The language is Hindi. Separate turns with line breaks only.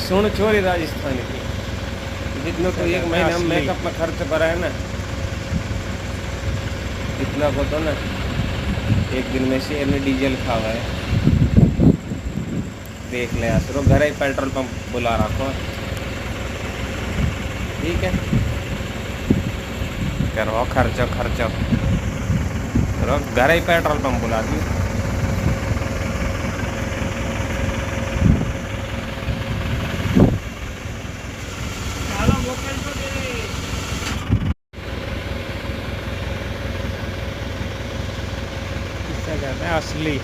सुन छोरी राजस्थान की, जितना तो एक महीने हम मेकअप में खर्च करा है ना, इतना को तो ना एक दिन में से ने डीजल खावा है। देख ले आसरो घर ही पेट्रोल पंप बुला रखो, ठीक है। करो खर्चो खर्चो करो, घर ही पेट्रोल पंप बुला दी।
इससे कहते हैं असली।